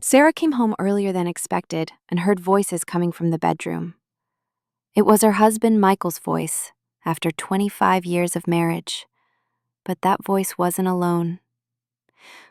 Sarah came home earlier than expected and heard voices coming from the bedroom. It was her husband Michael's voice, after 25 years of marriage. But that voice wasn't alone.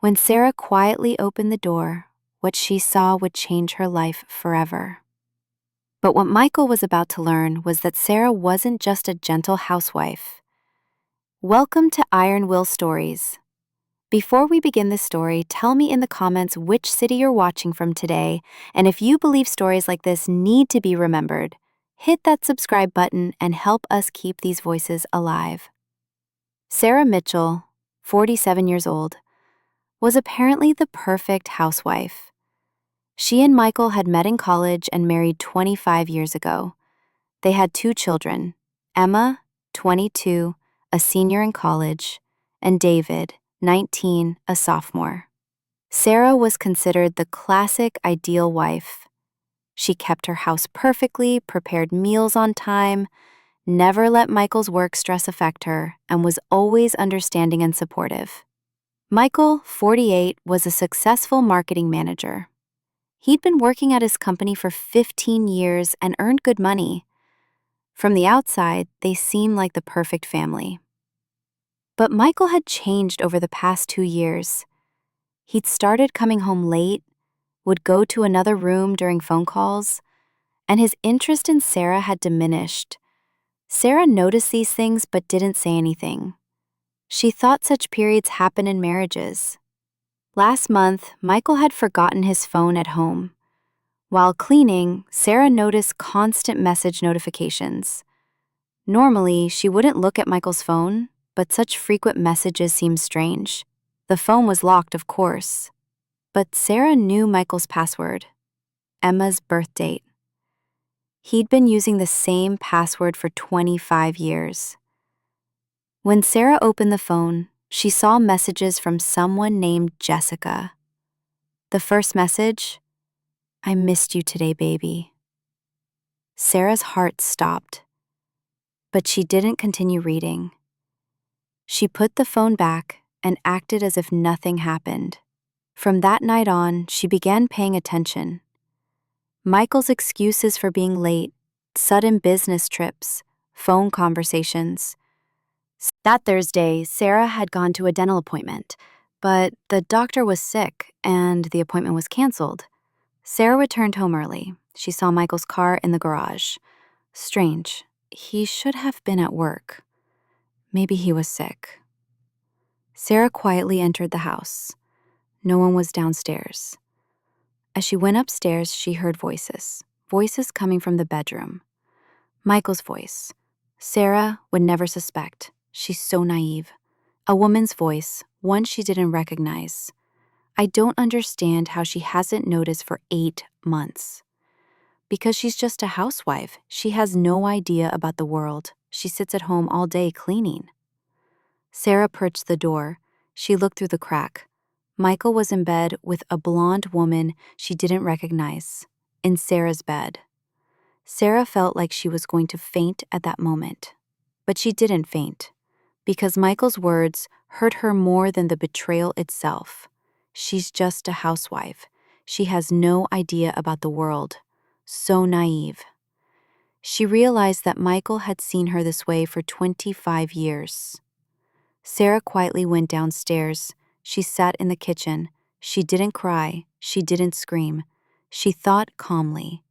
When Sarah quietly opened the door, what she saw would change her life forever. But what Michael was about to learn was that Sarah wasn't just a gentle housewife. Welcome to Iron Will Stories. Before we begin this story, tell me in the comments which city you're watching from today, and if you believe stories like this need to be remembered, hit that subscribe button and help us keep these voices alive. Sarah Mitchell, 47 years old, was apparently the perfect housewife. She and Michael had met in college and married 25 years ago. They had 2 children, Emma, 22, a senior in college, and David, 19, a sophomore. Sarah was considered the classic ideal wife. She kept her house perfectly, prepared meals on time, never let Michael's work stress affect her, and was always understanding and supportive. Michael, 48, was a successful marketing manager. He'd been working at his company for 15 years and earned good money. From the outside, they seemed like the perfect family. But Michael had changed over the past 2 years. He'd started coming home late, would go to another room during phone calls, and his interest in Sarah had diminished. Sarah noticed these things but didn't say anything. She thought such periods happen in marriages. Last month, Michael had forgotten his phone at home. While cleaning, Sarah noticed constant message notifications. Normally, she wouldn't look at Michael's phone, but such frequent messages seemed strange. The phone was locked, of course. But Sarah knew Michael's password, Emma's birth date. He'd been using the same password for 25 years. When Sarah opened the phone, she saw messages from someone named Jessica. The first message, "I missed you today, baby." Sarah's heart stopped, but she didn't continue reading. She put the phone back and acted as if nothing happened. From that night on, she began paying attention. Michael's excuses for being late, sudden business trips, phone conversations. That Thursday, Sarah had gone to a dental appointment, but the doctor was sick and the appointment was canceled. Sarah returned home early. She saw Michael's car in the garage. Strange. He should have been at work. Maybe he was sick. Sarah quietly entered the house. No one was downstairs. As she went upstairs, she heard voices coming from the bedroom. Michael's voice. Sarah would never suspect. She's so naive. A woman's voice, one she didn't recognize. I don't understand how she hasn't noticed for 8 months. Because she's just a housewife. She has no idea about the world. She sits at home all day cleaning. Sarah approached the door. She looked through the crack. Michael was in bed with a blonde woman she didn't recognize, in Sarah's bed. Sarah felt like she was going to faint at that moment. But she didn't faint, because Michael's words hurt her more than the betrayal itself. She's just a housewife. She has no idea about the world. So naive. She realized that Michael had seen her this way for 25 years. Sarah quietly went downstairs. She sat in the kitchen. She didn't cry. She didn't scream. She thought calmly.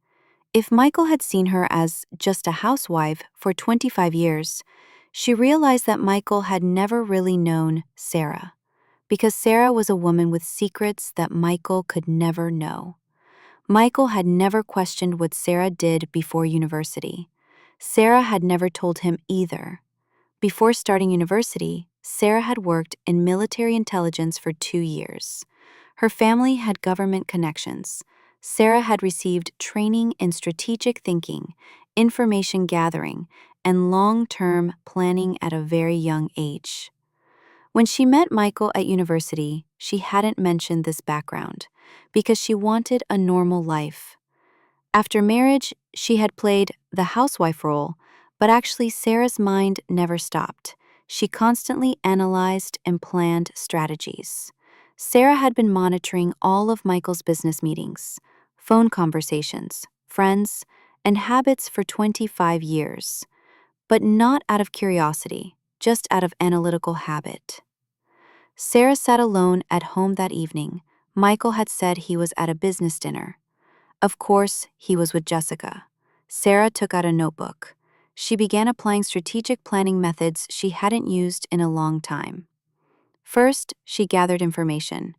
If Michael had seen her as just a housewife for 25 years, she realized that Michael had never really known Sarah, because Sarah was a woman with secrets that Michael could never know. Michael had never questioned what Sarah did before university. Sarah had never told him either. Before starting university, Sarah had worked in military intelligence for 2 years. Her family had government connections. Sarah had received training in strategic thinking, information gathering, and long-term planning at a very young age. When she met Michael at university, she hadn't mentioned this background because she wanted a normal life. After marriage, she had played the housewife role, but actually Sarah's mind never stopped. She constantly analyzed and planned strategies. Sarah had been monitoring all of Michael's business meetings, phone conversations, friends, and habits for 25 years, but not out of curiosity, just out of analytical habit. Sarah sat alone at home that evening. Michael had said he was at a business dinner. Of course, he was with Jessica. Sarah took out a notebook. She began applying strategic planning methods she hadn't used in a long time. First, she gathered information.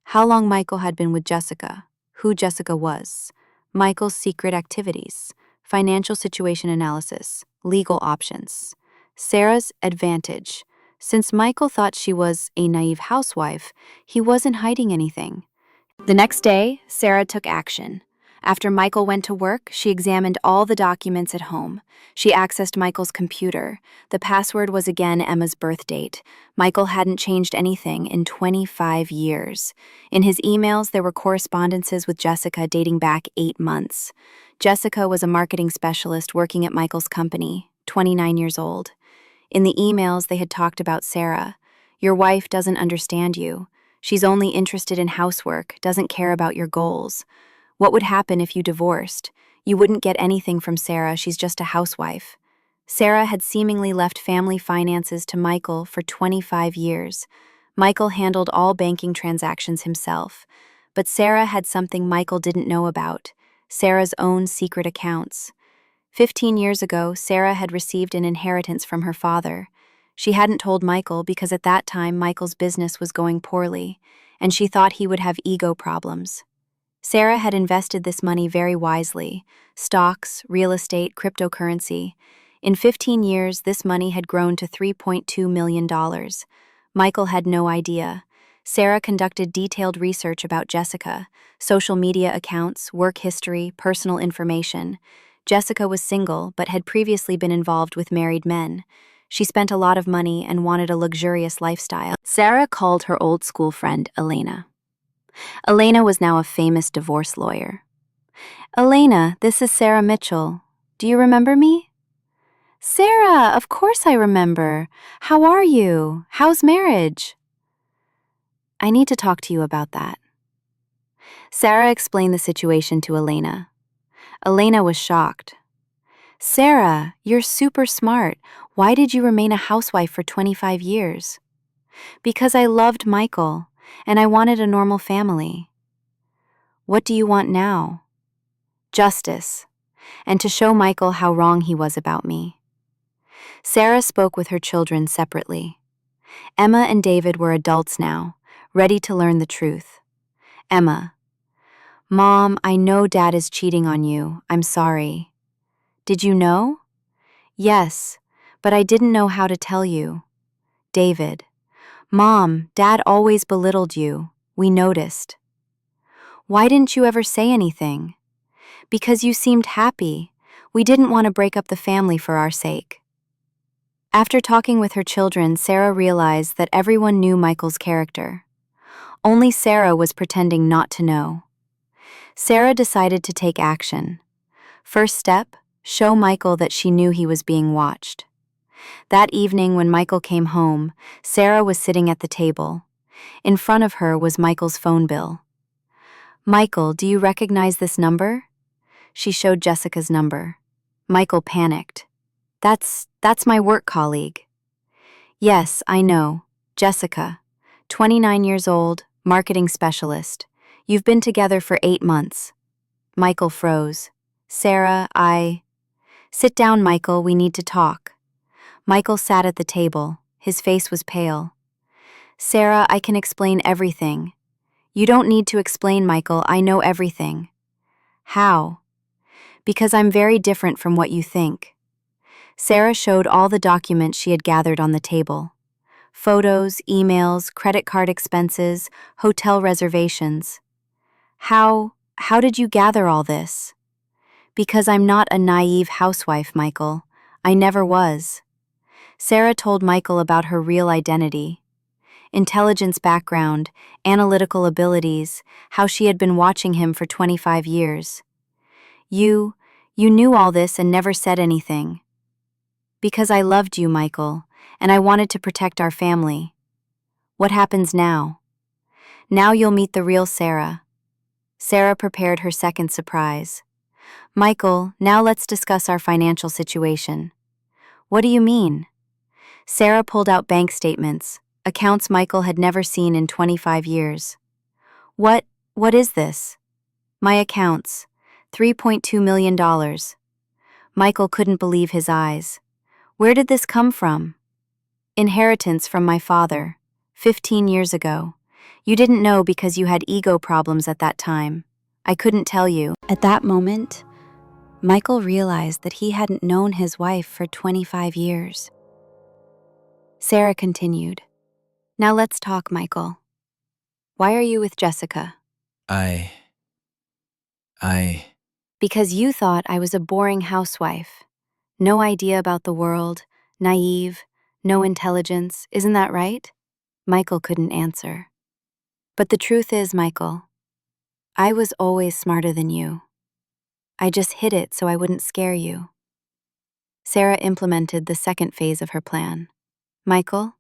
How long Michael had been with Jessica, who Jessica was, Michael's secret activities, financial situation analysis, legal options. Sarah's advantage. Since Michael thought she was a naive housewife, he wasn't hiding anything. The next day, Sarah took action. After Michael went to work, she examined all the documents at home. She accessed Michael's computer. The password was again Emma's birth date. Michael hadn't changed anything in 25 years. In his emails, there were correspondences with Jessica dating back 8 months. Jessica was a marketing specialist working at Michael's company, 29 years old. In the emails, they had talked about Sarah. Your wife doesn't understand you. She's only interested in housework, doesn't care about your goals. What would happen if you divorced? You wouldn't get anything from Sarah, she's just a housewife. Sarah had seemingly left family finances to Michael for 25 years. Michael handled all banking transactions himself. But Sarah had something Michael didn't know about: Sarah's own secret accounts. 15 years ago, Sarah had received an inheritance from her father. She hadn't told Michael because at that time Michael's business was going poorly, and she thought he would have ego problems. Sarah had invested this money very wisely: stocks, real estate, cryptocurrency. In 15 years, this money had grown to $3.2 million. Michael had no idea. Sarah conducted detailed research about Jessica: social media accounts, work history, personal information. Jessica was single but had previously been involved with married men. She spent a lot of money and wanted a luxurious lifestyle. Sarah called her old school friend, Elena. Elena was now a famous divorce lawyer. Elena, this is Sarah Mitchell. Do you remember me? Sarah, of course I remember. How are you? How's marriage? I need to talk to you about that. Sarah explained the situation to Elena. Elena was shocked. Sarah, you're super smart. Why did you remain a housewife for 25 years? Because I loved Michael, and I wanted a normal family. What do you want now? Justice, and to show Michael how wrong he was about me. Sarah spoke with her children separately. Emma and David were adults now, ready to learn the truth. Emma: Mom, I know Dad is cheating on you. I'm sorry. Did you know? Yes, but I didn't know how to tell you. David: Mom, Dad always belittled you. We noticed. Why didn't you ever say anything? Because you seemed happy. We didn't want to break up the family for our sake. After talking with her children, Sarah realized that everyone knew Michael's character. Only Sarah was pretending not to know. Sarah decided to take action. First step: show Michael that she knew he was being watched. That evening when Michael came home, Sarah was sitting at the table. In front of her was Michael's phone bill. Michael, do you recognize this number? She showed Jessica's number. Michael panicked. That's my work colleague. Yes, I know. Jessica, 29 years old, marketing specialist. You've been together for 8 months. Michael froze. Sarah, Sit down, Michael, we need to talk. Michael sat at the table. His face was pale. Sarah, I can explain everything. You don't need to explain, Michael, I know everything. How? Because I'm very different from what you think. Sarah showed all the documents she had gathered on the table. Photos, emails, credit card expenses, hotel reservations. How did you gather all this? Because I'm not a naive housewife, Michael. I never was. Sarah told Michael about her real identity: intelligence background, analytical abilities, how she had been watching him for 25 years. You knew all this and never said anything. Because I loved you, Michael, and I wanted to protect our family. What happens now? Now you'll meet the real Sarah. Sarah prepared her second surprise. Michael, now let's discuss our financial situation. What do you mean? Sarah pulled out bank statements, accounts Michael had never seen in 25 years. What is this? My accounts, $3.2 million. Michael couldn't believe his eyes. Where did this come from? Inheritance from my father, 15 years ago. You didn't know because you had ego problems at that time. I couldn't tell you. At that moment, Michael realized that he hadn't known his wife for 25 years. Sarah continued. Now let's talk, Michael. Why are you with Jessica? I... Because you thought I was a boring housewife. No idea about the world, naive, no intelligence, isn't that right? Michael couldn't answer. But the truth is, Michael, I was always smarter than you. I just hid it so I wouldn't scare you. Sarah implemented the second phase of her plan. Michael,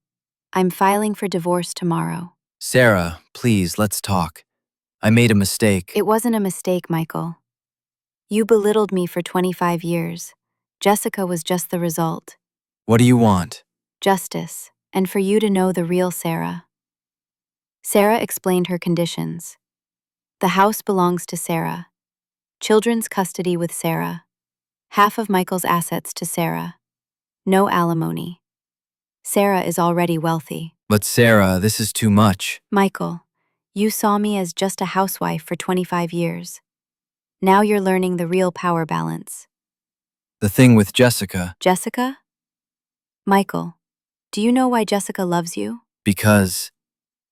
I'm filing for divorce tomorrow. Sarah, please, let's talk. I made a mistake. It wasn't a mistake, Michael. You belittled me for 25 years. Jessica was just the result. What do you want? Justice, and for you to know the real Sarah. Sarah explained her conditions. The house belongs to Sarah. Children's custody with Sarah. Half of Michael's assets to Sarah. No alimony. Sarah is already wealthy. But Sarah, this is too much. Michael, you saw me as just a housewife for 25 years. Now you're learning the real power balance. The thing with Jessica. Jessica? Michael, do you know why Jessica loves you? Because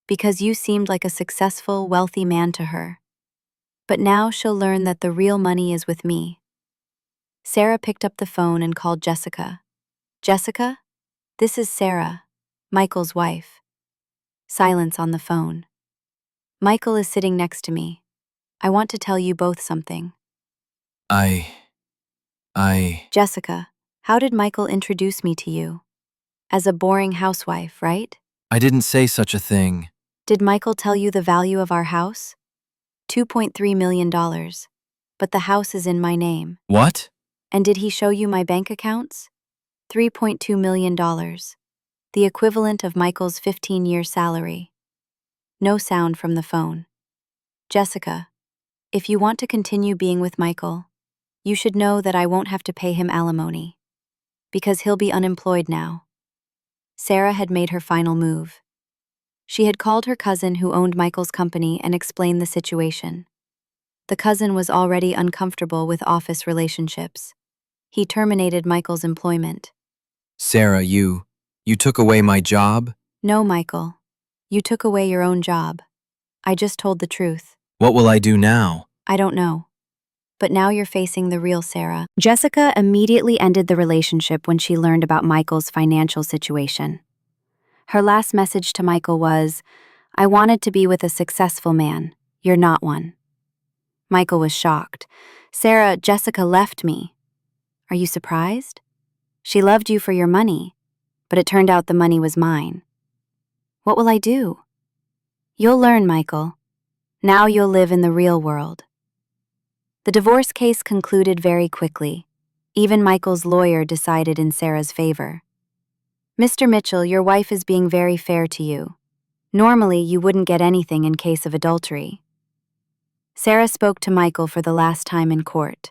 Because you seemed like a successful, wealthy man to her. But now she'll learn that the real money is with me. Sarah picked up the phone and called Jessica. Jessica? This is Sarah, Michael's wife. Silence on the phone. Michael is sitting next to me. I want to tell you both something. I... Jessica, how did Michael introduce me to you? As a boring housewife, right? I didn't say such a thing. Did Michael tell you the value of our house? $2.3 million. But the house is in my name. What? And did he show you my bank accounts? $3.2 million. The equivalent of Michael's 15-year salary. No sound from the phone. Jessica, if you want to continue being with Michael, you should know that I won't have to pay him alimony. Because he'll be unemployed now. Sarah had made her final move. She had called her cousin who owned Michael's company and explained the situation. The cousin was already uncomfortable with office relationships. He terminated Michael's employment. Sarah, you took away my job? No, Michael. You took away your own job. I just told the truth. What will I do now? I don't know. But now you're facing the real Sarah. Jessica immediately ended the relationship when she learned about Michael's financial situation. Her last message to Michael was, I wanted to be with a successful man. You're not one. Michael was shocked. Sarah, Jessica left me. Are you surprised? She loved you for your money, but it turned out the money was mine. What will I do? You'll learn, Michael. Now you'll live in the real world. The divorce case concluded very quickly. Even Michael's lawyer decided in Sarah's favor. Mr. Mitchell, your wife is being very fair to you. Normally, you wouldn't get anything in case of adultery. Sarah spoke to Michael for the last time in court.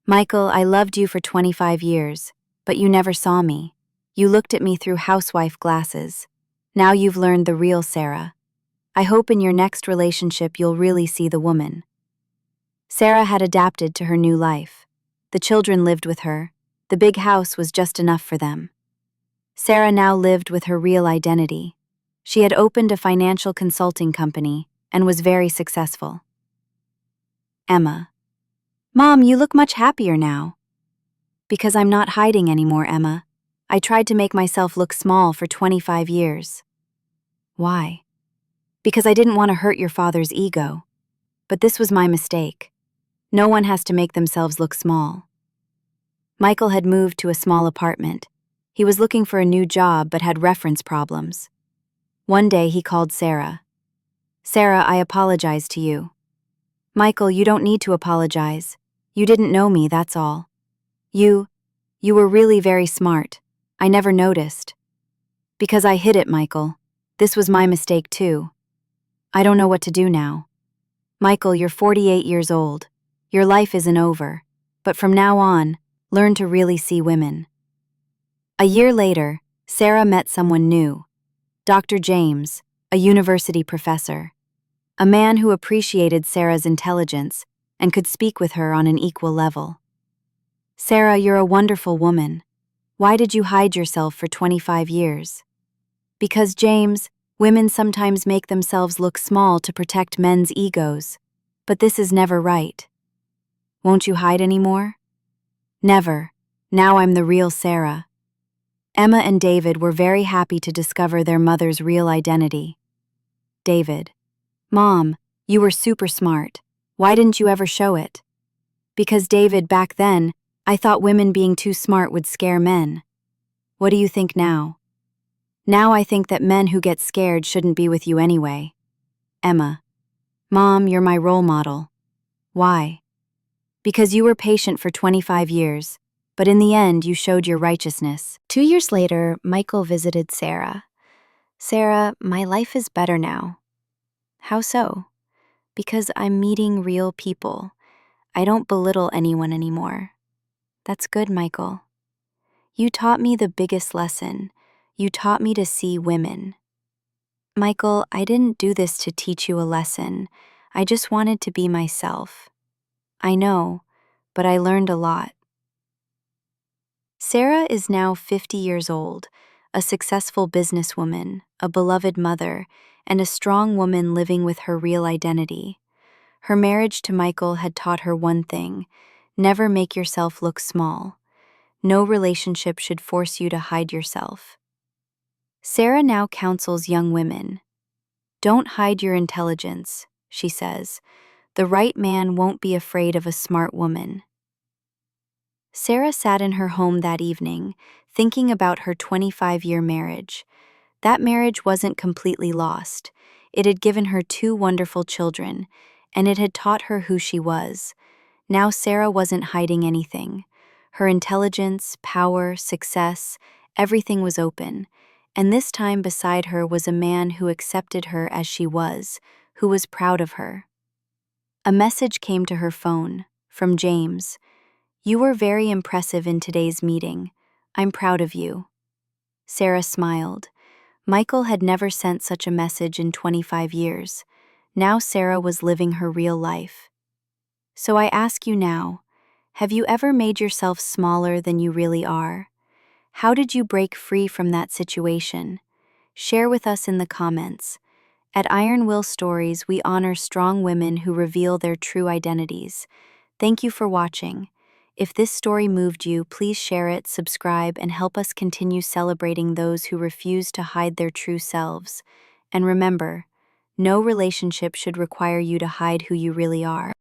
Michael, I loved you for 25 years, but you never saw me. You looked at me through housewife glasses. Now you've learned the real Sarah. I hope in your next relationship you'll really see the woman. Sarah had adapted to her new life. The children lived with her. The big house was just enough for them. Sarah now lived with her real identity. She had opened a financial consulting company and was very successful. Emma. Mom, you look much happier now. Because I'm not hiding anymore, Emma. I tried to make myself look small for 25 years. Why? Because I didn't want to hurt your father's ego. But this was my mistake. No one has to make themselves look small. Michael had moved to a small apartment. He was looking for a new job but had reference problems. One day he called Sarah. Sarah, I apologize to you. Michael, you don't need to apologize. You didn't know me, that's all. You were really very smart. I never noticed. Because I hid it, Michael. This was my mistake too. I don't know what to do now. Michael, you're 48 years old. Your life isn't over. But from now on, learn to really see women. A year later, Sarah met someone new. Dr. James, a university professor. A man who appreciated Sarah's intelligence and could speak with her on an equal level. Sarah, you're a wonderful woman. Why did you hide yourself for 25 years? Because, James, women sometimes make themselves look small to protect men's egos. But this is never right. Won't you hide anymore? Never. Now I'm the real Sarah. Emma and David were very happy to discover their mother's real identity. David: Mom, you were super smart. Why didn't you ever show it? Because, David, back then, I thought women being too smart would scare men. What do you think now? Now I think that men who get scared shouldn't be with you anyway. Emma: Mom, you're my role model. Why? Because you were patient for 25 years, but in the end you showed your righteousness. 2 years later, Michael visited Sarah. Sarah, my life is better now. How so? Because I'm meeting real people. I don't belittle anyone anymore. That's good, Michael. You taught me the biggest lesson. You taught me to see women. Michael, I didn't do this to teach you a lesson. I just wanted to be myself. I know, but I learned a lot. Sarah is now 50 years old, a successful businesswoman, a beloved mother, and a strong woman living with her real identity. Her marriage to Michael had taught her one thing: never make yourself look small. No relationship should force you to hide yourself. Sarah now counsels young women. Don't hide your intelligence, she says. The right man won't be afraid of a smart woman. Sarah sat in her home that evening, thinking about her 25-year marriage. That marriage wasn't completely lost. It had given her 2 wonderful children, and it had taught her who she was. Now Sarah wasn't hiding anything. Her intelligence, power, success, everything was open. And this time beside her was a man who accepted her as she was, who was proud of her. A message came to her phone, from James. You were very impressive in today's meeting. I'm proud of you. Sarah smiled. Michael had never sent such a message in 25 years. Now Sarah was living her real life. So I ask you now, have you ever made yourself smaller than you really are? How did you break free from that situation? Share with us in the comments. At Iron Will Stories, we honor strong women who reveal their true identities. Thank you for watching. If this story moved you, please share it, subscribe, and help us continue celebrating those who refuse to hide their true selves. And remember, no relationship should require you to hide who you really are.